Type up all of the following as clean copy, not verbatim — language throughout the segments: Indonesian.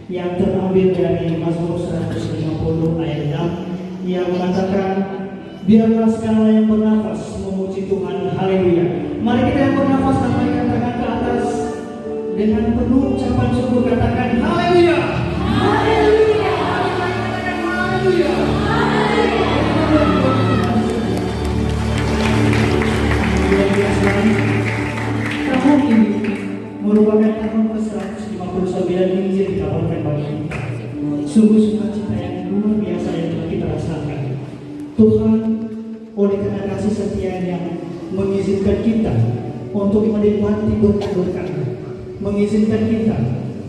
yang terambil dari Mazmur 150 ayat 6 yang mengatakan, biarlah segala yang bernafas memuji Tuhan, haleluya. Mari kita yang bernafas naikkan tangan ke atas dengan penuh ucapan syukur, katakan haleluya. Haleluya. Haleluya. Luar biasa. Tahun ini merupakan tahun ke-159 Injil dikabarkan bagi kita. Sungguh sukacita yang luar biasa yang telah kita rasakan. Tuhan oleh karena kasih setia yang mengizinkan kita untuk menikmati berkat-berkat-Nya, mengizinkan kita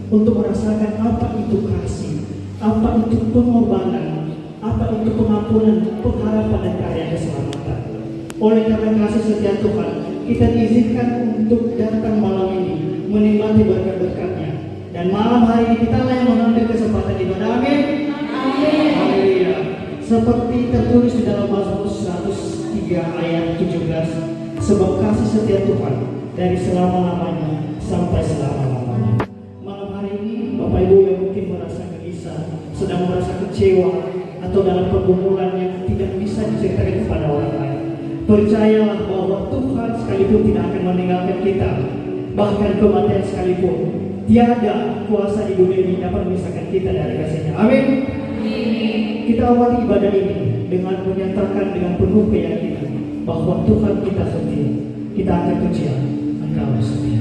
untuk merasakan apa itu kasih, apa itu pengorbanan, apa itu pengampunan, pengharapan dan karya keselamatan. Oleh karena kasih setia Tuhan, kita diizinkan untuk datang malam ini menikmati berkat-berkat-Nya. Dan malam hari ini kita yang mengambil kesempatan ibadah. Amin. Amin. Haleluya. Seperti tertulis di dalam Mazmur 103 ayat 17, sebab kasih setia Tuhan dari selama-lamanya sampai selama-lamanya. Malam hari ini Bapak Ibu yang mungkin merasa gelisah, sedang merasa kecewa, atau dalam pergumulan yang tidak bisa diceritakan kepada orang lain, percayalah bahwa Tuhan sekalipun tidak akan meninggalkan kita. Bahkan kematian sekalipun, tiada kuasa di dunia ini dapat memisahkan kita dari kasih-Nya. Amin. Kita awali ibadah ini dengan menyatakan dengan penuh keyakinan bahwa Tuhan kita setia. Kita akan pujian, Engkau setia.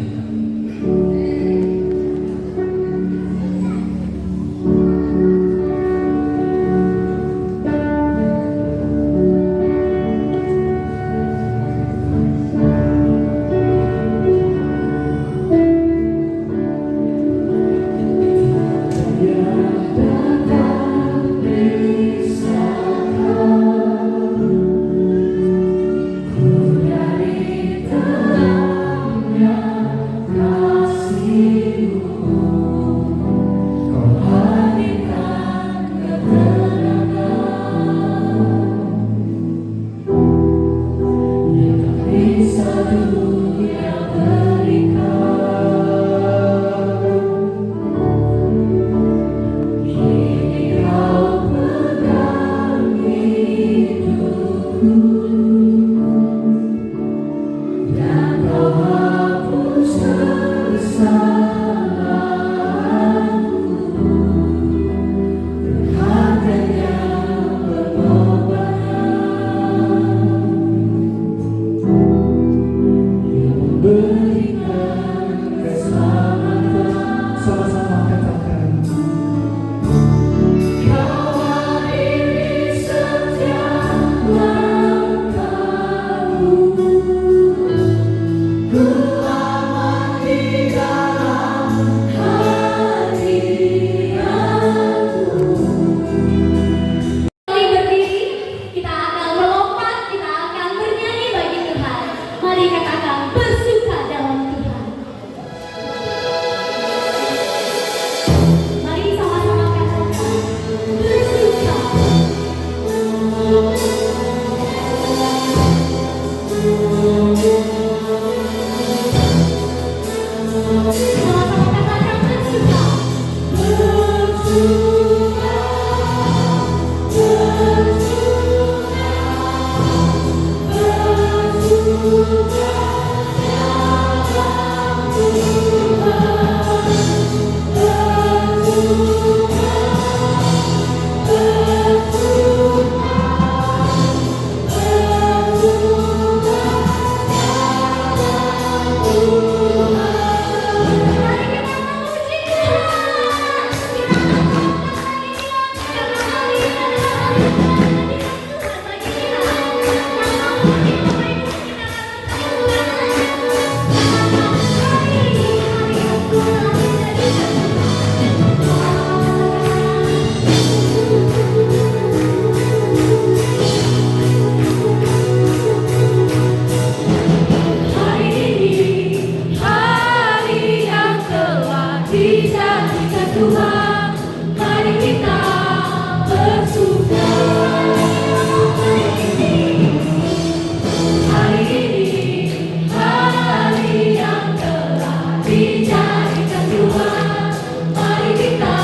Dijadikan Tuhan, mari kita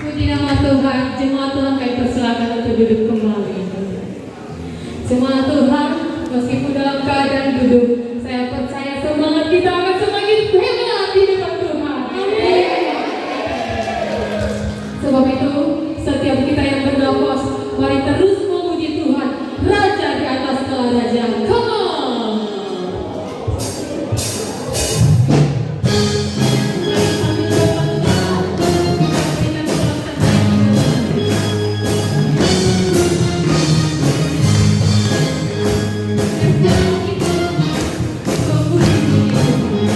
Puji nama Tuhan, jemaat Tuhan kami persilakan untuk duduk kembali. Jemaat Tuhan, meskipun dalam keadaan duduk, saya percaya semangat kita akan semakin hebat di depan Tuhan. Amin. Sebab itu, setiap kita yang bernafas, mari terus memuji Tuhan, Raja di atas segala raja. Come on! Memuji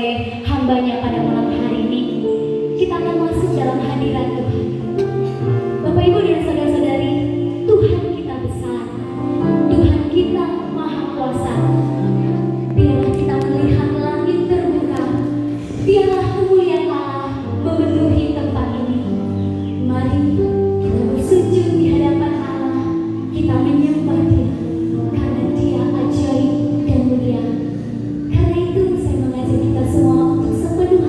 oleh hambanya pada malam hari ini. Kita akan masuk dalam hadirat Tuhan. Bapak Ibu dan saudara-saudari, Tuhan kita besar, Tuhan kita maha kuasa. Biarlah kita melihat langit terbuka, biarlah kemuliaan Allah memenuhi tempat ini. Mari kita bersujud di hadapan Allah, kita menyembah Dia karena Dia ajaib dan mulia. Karena itu saya mengajak kita semua untuk sepenuh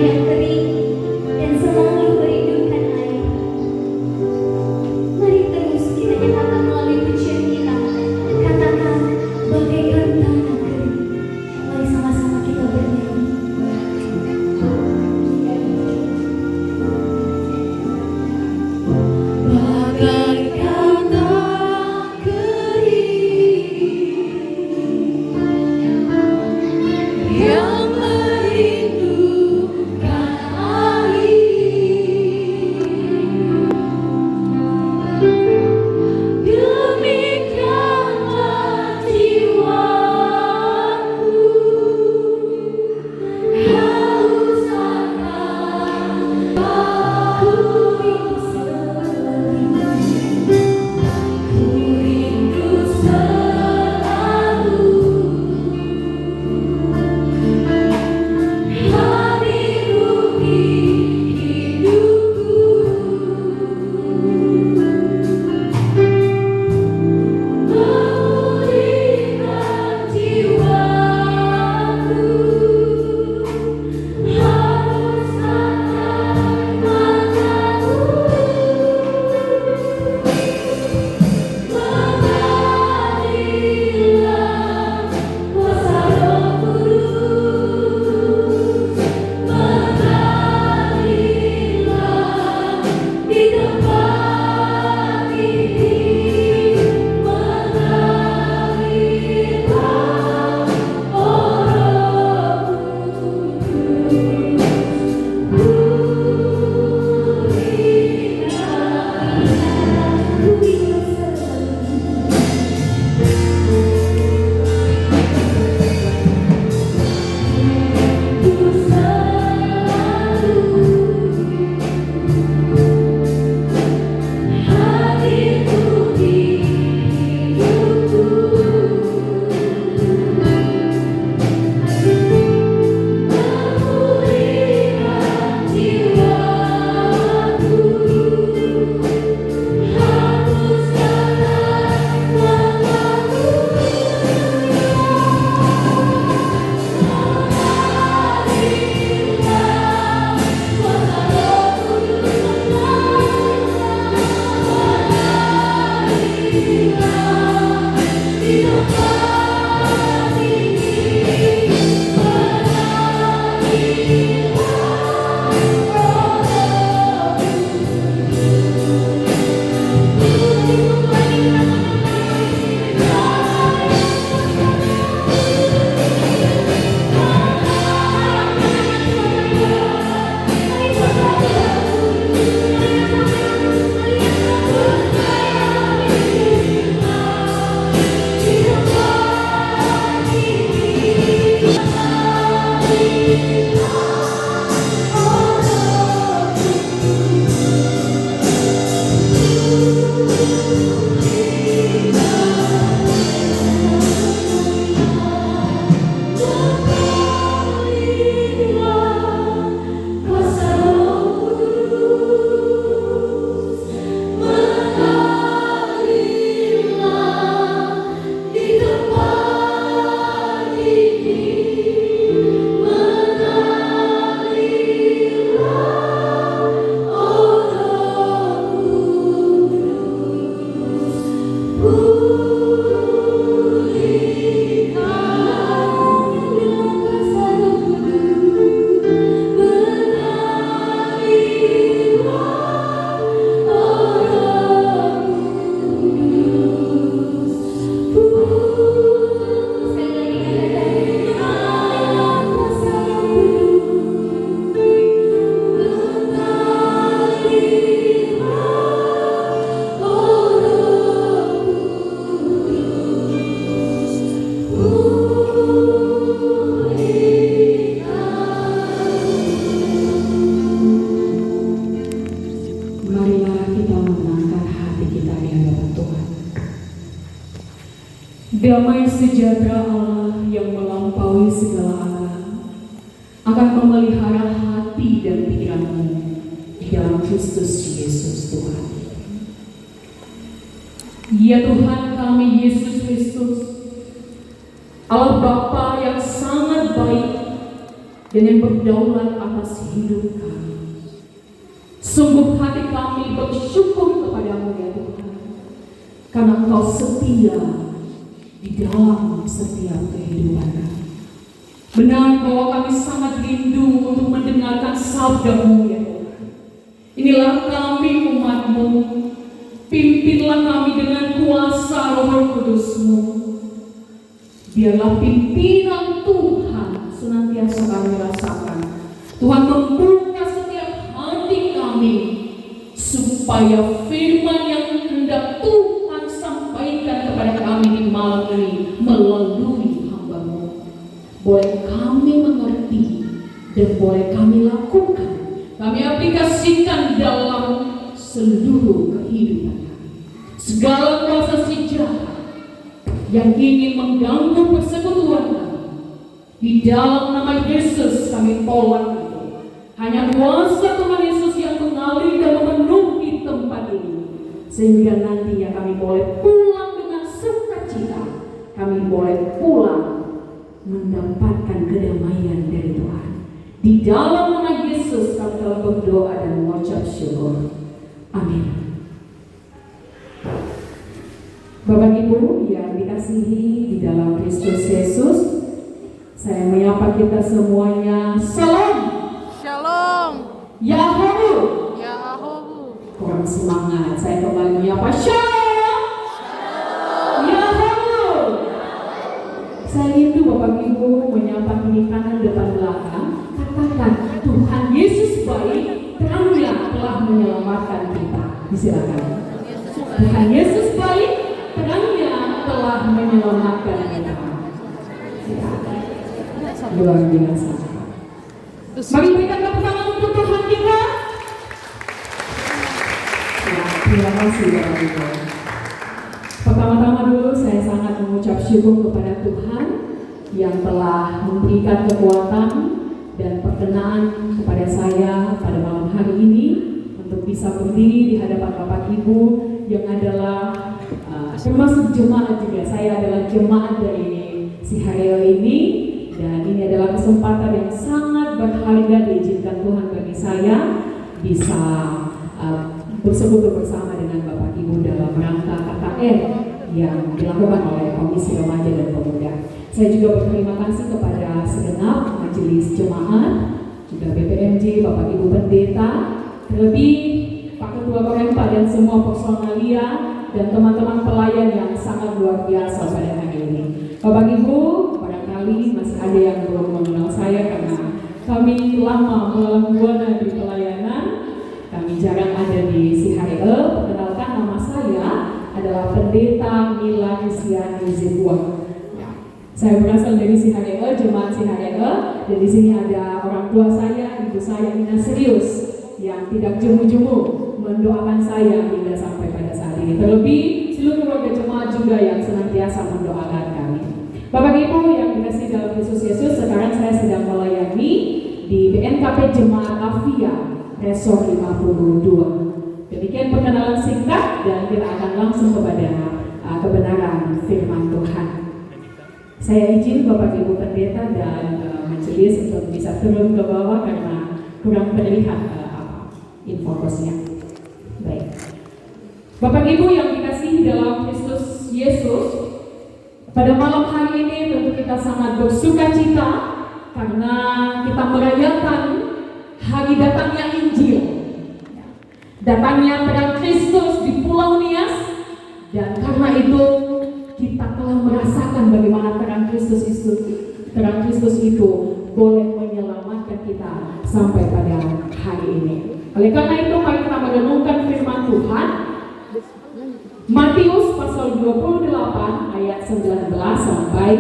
yang kering dan selalu merindukan air. Mari terus kita nyatakan melalui pujian kita. Katakan bagaikan tanah kering. Mari sama-sama kita bernyanyi. Bagaikan tanah kering yang merindukan air, demikianlah jiwaku haus akan aku rindu selalu hadirmu di hidupku, memulihkan jiwaku, haus akan matamu. Mengalirlah kuasa Roh Kudus, mengalirlah di tempat ini, mengalirlah oh Roh Damai sejahtera Allah yang melampaui segala akal akan memelihara hati dan pikiranmu di dalam Kristus Yesus Tuhan. Ya Tuhan kami Yesus Kristus, Allah Bapa yang sangat baik dan yang berdaulat atas atas hidup kami. Sungguh hati kami bersyukur kepadamu ya Tuhan, karena Engkau setia di dalam setiap kehidupan kami. Benar bahwa kami sangat rindu untuk mendengarkan sabda-Mu ya Tuhan. Inilah kami umat-Mu, pimpinlah kami dengan kuasa Roh Kudus-Mu. Biarlah pimpinan Tuhan senantiasa kami rasakan. Tuhan membuka setiap hati kami, supaya firman yang hendak Tuhan sampaikan kepada kami di malam ini melalui hamba-Mu boleh kami mengerti dan boleh kami lakukan, kami aplikasikan dalam seluruh kehidupan kami. Segala kuasa si jahat yang ingin mengganggu persekutuan kami, di dalam nama Yesus kami tolak itu. Hanya kuasa Tuhan Yesus yang mengalir dan memenuhi tempat ini, sehingga nantinya kami boleh pulang dengan sukacita. Kami boleh pulang mendapatkan kedamaian dari Tuhan. Di dalam nama Yesus kami telah berdoa dan mengucap syukur. Amin. Bapak Ibu yang dikasihi di dalam Kristus Yesus, saya menyapa kita semuanya. Salam. Shalom. Yahobu. Yahobu. Kurang semangat. Saya kembali menyapa. Shalom. Yahobu. Saya rindu Bapak Ibu menyapa kiri kanan depan belakang. Katakan, Tuhan Yesus baik, terangnya telah menyelamatkan kita. Disilakan. Tuhan Yesus baik, terangnya telah menyelamatkan kita. Luar biasa. Mari berikan tepuk tangan untuk Tuhan kita. Ya, terima kasih Bapak Ibu. Pertama-tama dulu saya sangat mengucap syukur kepada Tuhan yang telah memberikan kekuatan dan perkenaan kepada saya pada malam hari ini untuk bisa berdiri di hadapan Bapak Ibu yang adalah termasuk jemaat juga. Saya adalah jemaat dari Sihareo ini, dan ini adalah kesempatan yang sangat berharga diizinkan Tuhan bagi saya bisa bersekutu bersama dengan Bapak Ibu dalam rangka KKN yang dilakukan oleh Komisi Remaja dan Pemuda. Saya juga berterima kasih kepada segenap majelis jemaat, juga BPMJ, Bapak Ibu Pendeta, terlebih Pak Ketua Korempa dan semua personalia dan teman-teman pelayan yang sangat luar biasa pada hari ini. Bapak Ibu, barangkali masih ada yang belum mengenal saya karena kami lama melalang buana di pelayanan. Kami jarang ada di Sihareo. Perkenalkan, nama saya adalah Pendeta Mila Kristiani Zebua. Saya berasal dari Sihareo, jemaat Sihareo, dan di sini ada orang tua saya, ibu saya Ina Serius, yang tidak jemu-jemu mendoakan saya hingga sampai pada saat ini. Terlebih seluruh keluarga jemaat juga yang senantiasa mendoakan kami. Bapak Ibu yang dikasihi dalam Kristus Yesus, sekarang saya sedang melayani di BNKP Jemaat Afia Resor 52. Demikian perkenalan singkat dan kita akan langsung kepada kebenaran firman Tuhan. Saya izin Bapak Ibu Pendeta dan majelis untuk bisa turun ke bawah karena kurang terlihat infografisnya. Baik. Bapak Ibu yang dikasihi dalam Kristus Yesus, pada malam hari ini tentu kita sangat bersukacita karena kita merayakan hari datangnya Injil, datangnya terang Kristus di Pulau Nias, dan karena itu kita telah merasakan bagaimana terang Kristus itu boleh menyelamatkan kita sampai pada hari ini. Oleh karena itu mari kita merenungkan firman Tuhan Matius pasal 28 ayat 19 sampai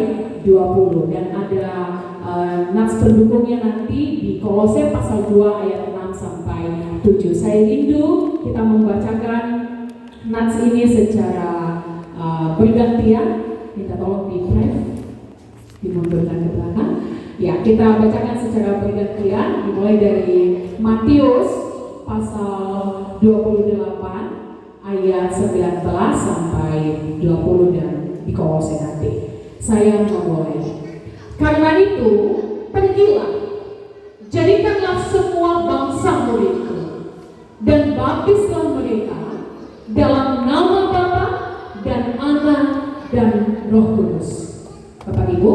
20, dan ada nats pendukungnya nanti di Kolose pasal 2 ayat 6 sampai 7. Saya rindu kita membacakan nats ini secara bergantian. Minta tolong dimundurkan ke belakang. Ya, kita bacakan secara bergantian dimulai dari Matius pasal 28 ayat 19 sampai 20 dan di Kolose nanti. Saya memulai. Karena itu, pergilah, jadikanlah semua bangsa muridku, dan baptislah mereka dalam nama Bapa dan Anak dan Roh Kudus. Bapak Ibu,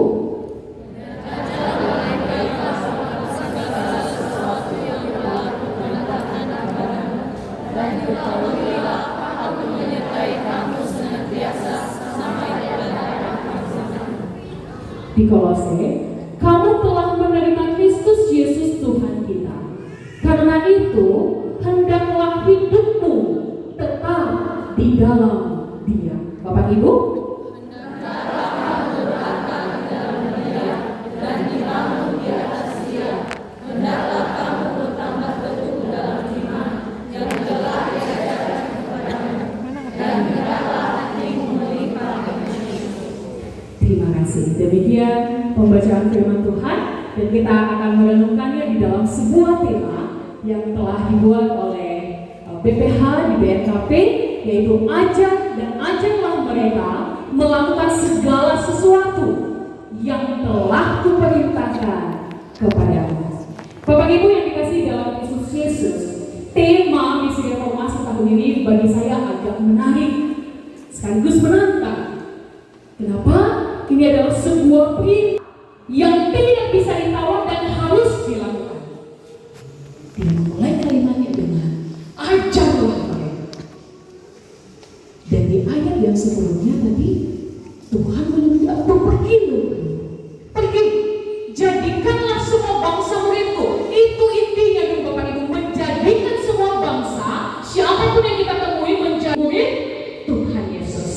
di Kolose, kamu telah menerima Kristus Yesus Tuhan kita. Karena itu, hendaklah hidupmu tetap di dalam Dia. Bapak Ibu, terima kasih. Demikian pembacaan firman Tuhan, dan kita akan merenungkannya di dalam sebuah tema yang telah dibuat oleh BPH di BNKP, yaitu ajarlah mereka melakukan segala sesuatu yang telah kuperintahkan kepadamu. Bapak Ibu yang dikasihi dalam Kristus Yesus, tema misi reformasi tahun ini bagi saya agak menarik sekaligus menantang. Kenapa? Ini adalah sebuah perintah yang tidak bisa ditawar dan harus dilakukan. Dia memulai kalimatnya dengan ajarlah mereka. Dan di ayat yang sebelumnya tadi Tuhan menyuruh pergi, jadikanlah semua bangsa muridku. Itu intinya dulu Bapak Ibu, menjadikan semua bangsa, siapapun yang kita temui menjadi murid Tuhan Yesus.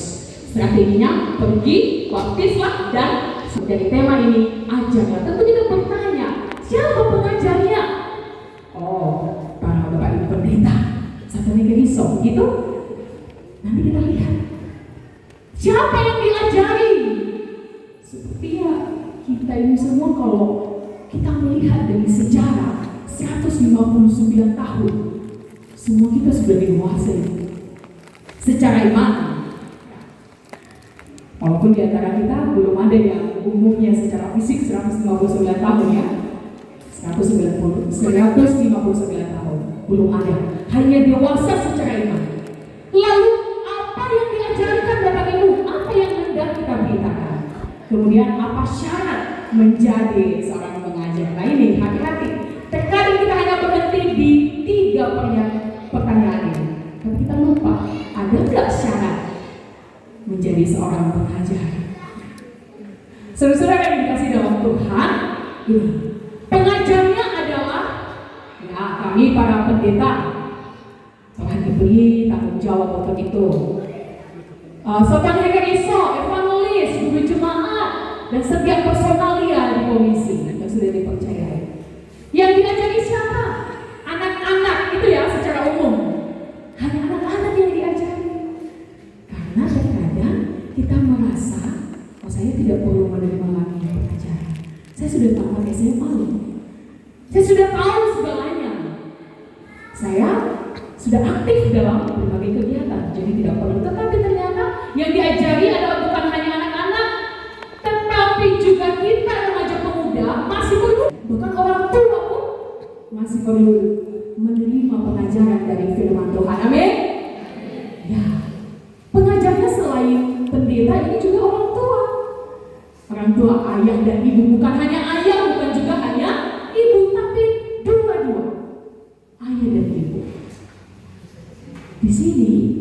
Strateginya pergi, baptislah, dan menjadi tema ini ajarnya. Tentu kita bertanya, siapa pengajarnya? Oh, para Bapak Ibu pendeta, satu Keriso, gitu. Nanti kita lihat siapa yang diajari. Sepertinya kita ini semua, kalau kita melihat dari sejarah 159 tahun, semua kita sudah dewasa secara iman. Walaupun di antara kita belum ada yang umumnya secara fisik 159 tahun ya, 159 tahun belum ada, hanya dewasa secara iman. Lalu apa yang diajarkan Bapak Ibu? Apa yang hendak kita beritakan? Kemudian apa syarat menjadi seorang pengajar? Nah ini hati-hati. Terkadang kita hanya berhenti di 3 pertanyaan ini, tapi kita lupa ada nggak syarat menjadi seorang pengajar? Saudara-saudara yang dikasih dalam Tuhan, ini pengajarnya adalah ya kami para pendeta telah diberi tanggung jawab untuk itu. Sopan Hekeriso, evangelis, guru jemaat, dan setiap personalia di komisi yang sudah dipercayai. Yang diajari siapa? Anak-anak itu ya secara umum. Hanya anak-anak yang diajari. Karena terkadang kita merasa, oh saya tidak perlu menerima lagi pengajaran. Saya sudah tamat SMA. Saya sudah tahu segalanya. Saya sudah aktif dalam berbagai kegiatan, jadi tidak perlu. Tetapi ternyata yang diajari adalah bukan hanya anak-anak, tetapi juga kita remaja pemuda masih perlu, bukan orang tua pun masih perlu menerima pengajaran dari firman Tuhan. Amin. Ya, pengajarnya selain pendeta ini juga orang tua. Orang tua, ayah dan ibu, bukan hanya ayah, bukan juga hanya ibu, tapi dua-dua, ayah dan ibu. Di sini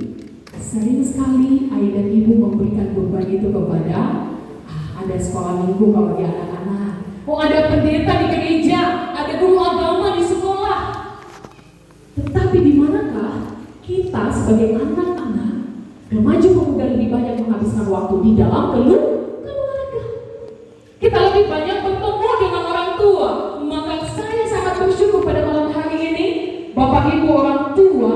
sering sekali ayah dan ibu memberikan beban itu kepada ada sekolah minggu kalau di anak-anak. Oh ada pendeta di gereja, ada guru agama di sekolah. Tetapi di manakah kita sebagai anak-anak remaja pemuda lebih banyak menghabiskan waktu di dalam keluarga? Kita lebih banyak bertemu dengan orang tua. Maka saya sangat bersyukur pada malam hari ini, Bapak Ibu orang tua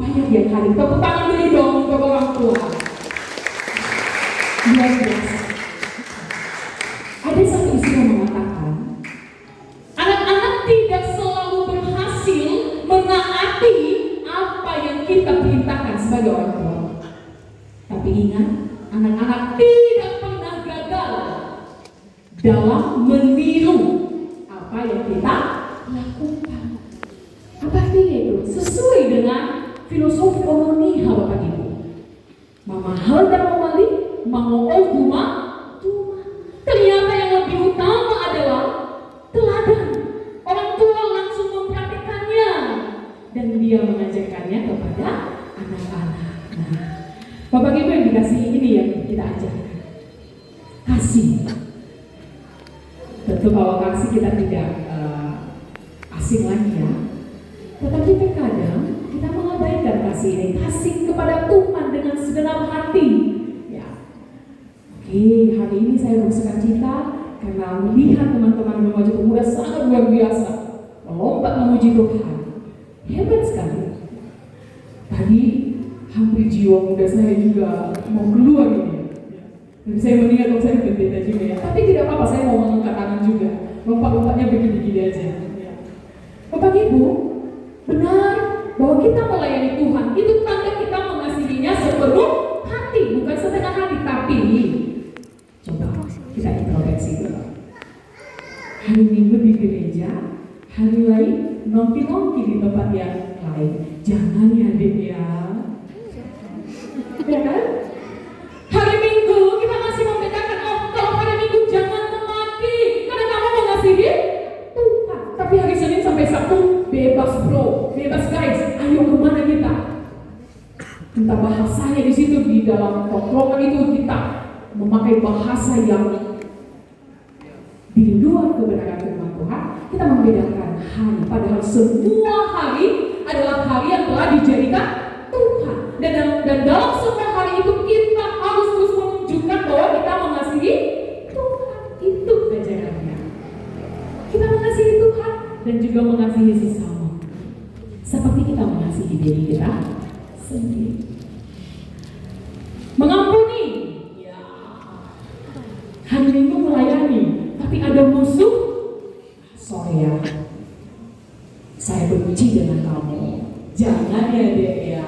banyak yang hadir. Tepuk tangan dulu dong untuk orang tua. Luar biasa. Ada satu istilah mengatakan, anak-anak tidak selalu berhasil menaati apa yang kita perintahkan sebagai orang tua. Tapi ingat, anak-anak tidak pernah gagal dalam meniru apa yang kita Tuhan. Apa artinya itu? Sesuai dengan filosofi Olonia Bapak Ibu. Mamahal dan mawali, mangool duma. Ternyata yang lebih utama adalah teladan. Orang tua langsung mempraktikannya dan dia mengajarkannya kepada anak-anak. Nah, Bapak Ibu yang dikasih ini yang kita ajarkan. Kasih. Tentu kalau kasih kita tidak asing lagi ya. Tetapi terkadang kita mengabaikan kasih ini. Kasih kepada Tuhan dengan segenap hati. Ya. Oke, hari ini saya bersuka cita karena melihat teman-teman remaja pemuda sangat luar biasa melompat memuji Tuhan. Hebat sekali. Tadi hampir jiwa muda saya juga mau keluar ini. Dan saya mengingat kalau saya pendeta juga ya. Tapi tidak apa-apa, saya mau mengangkat tangan juga. Lompat-lompatnya begini-gini aja. Ya. Bapak Ibu, benar bahwa kita melayani Tuhan itu tanda kita mengasihinya sepenuh hati, bukan setengah hati. Tapi coba kita introspeksi dulu. Hari Minggu di gereja, hari lain nongki-nongki di tempat yang lain. Jangan ya Dek ya. Ya kan? Hari Minggu kita masih membedakan, oh kalau hari Minggu jangan temaki karena kamu mengasihi Tuhan. Tapi hari Senin sampai Sabtu bebas bro, bebas guys. Ayo kemana kita? Entah bahasanya di situ di dalam tongkrongan itu kita memakai bahasa yang di luar kebenaran firman Tuhan. Kita membedakan hari, padahal semua hari adalah hari yang telah dijadikan Tuhan. Dan dalam semua hari itu kita harus terus menunjukkan bahwa kita mengasihi Tuhan. Itu ajarannya. Kita mengasihi Tuhan dan juga mengasihi sesama. Seperti kita mengasihi diri kita sendiri. Mengampuni. Ya. Hari Minggu melayani, tapi ada musuh. Sorry ya. Saya benci dengan kamu. Jangan ya Dek ya.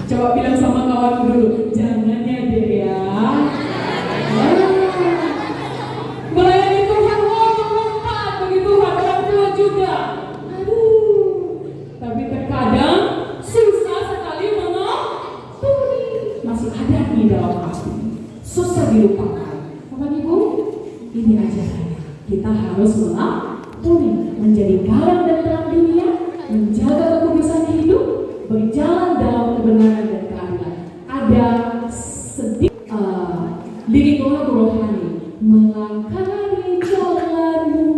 Coba bilang sama kawanmu dulu, jangan ya Dek ya. Melayani Tuhan, bermanfaat bagi Tuhan, orang tua juga. Aduh, tapi terkadang susah sekali mengampuni. Masih ada di dalam hati, susah dilupakan. Bapak Ibu, ini ajarannya. Kita harus mengampuni, menjadi garam dan terang dunia, menjaga kekudusan hidup, berjalan dalam kebenaran dan keadilan. Ada sedikit lirik lagu rohani, melangkah di jalanmu.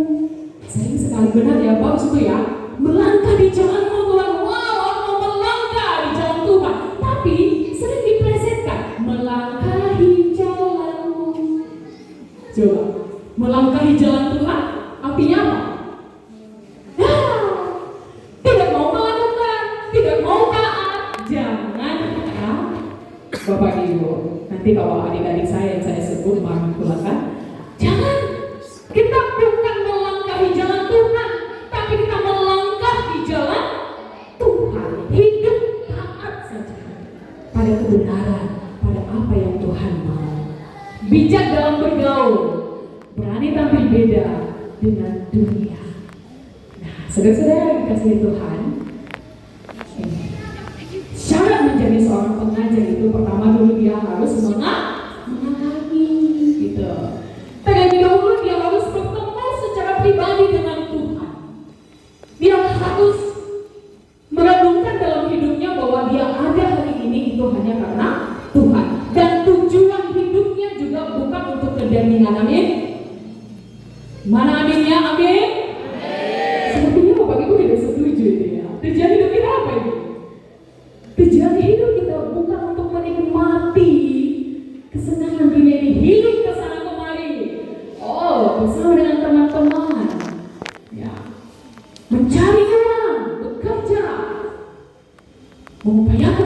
Sering sekali benar ya, bagus itu ya. Melangkah di jalanmu Tuhan. Wow, aku mau melangkah di jalan Tuhan. Tapi sering diplesetkan, melangkahi jalanmu. Coba, melangkahi jalan Tuhan, artinya apa? Tidak mau melakukan, tidak mau taat. Jangan ya, Bapak Ibu. Nanti kalau adik-adik saya yang saya sebut manipulakan, jangan. Kita bukan melangkahi jalan Tuhan, tapi kita melangkah di jalan Tuhan. Hidup taat saja pada kebenaran, pada apa yang Tuhan mau. Bijak dalam bergaul, berani tampil beda dengan dunia. Nah, saudara-saudara yang dikasihi Tuhan, syarat menjadi seorang pengajar itu pertama dulu dia harus mengalami gitu. Terlebih dahulu dia harus bertemu secara pribadi dengan Tuhan. Dia harus merenungkan dalam hidupnya bahwa dia ada hari ini itu hanya karena Tuhan. Dan tujuan hidupnya juga bukan untuk kedandingan. Amin. Mana aminnya? Amin. Sepertinya Bapak Ibu tidak setuju itu ya. Tujuan hidup kita apa itu? Tujuan hidup kita bukan untuk menikmati kesenangan dunia ini, hidup kesana kemari. Oh, bersama dengan teman-teman. Ya. Mencari uang, bekerja, mengupayakan